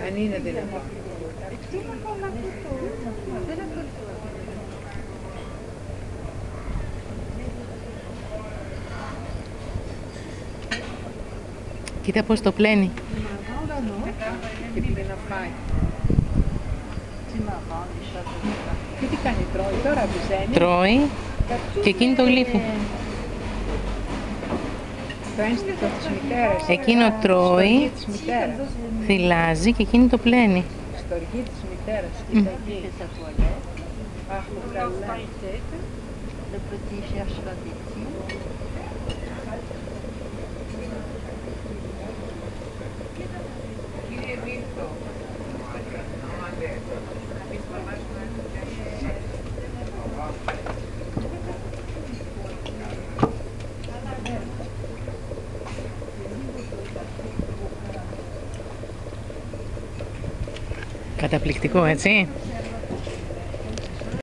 Αν είναι δυνατόν. Κοίτα πως το πλένει. Και πήγε να φάει. Και τι κάνει, τρώει τώρα, βυζένει. Τρώει και εκείνη το γλύφει. Το ένστικτο της μητέρας. Εκείνο τρώει, Στοργή της μητέρας. θυλάζει και εκείνη το πλένει. Στοργή της μητέρας. Κοίτα εκεί. Αχ, καλά. Le petit cherche la tétine. Καταπληκτικό, έτσι.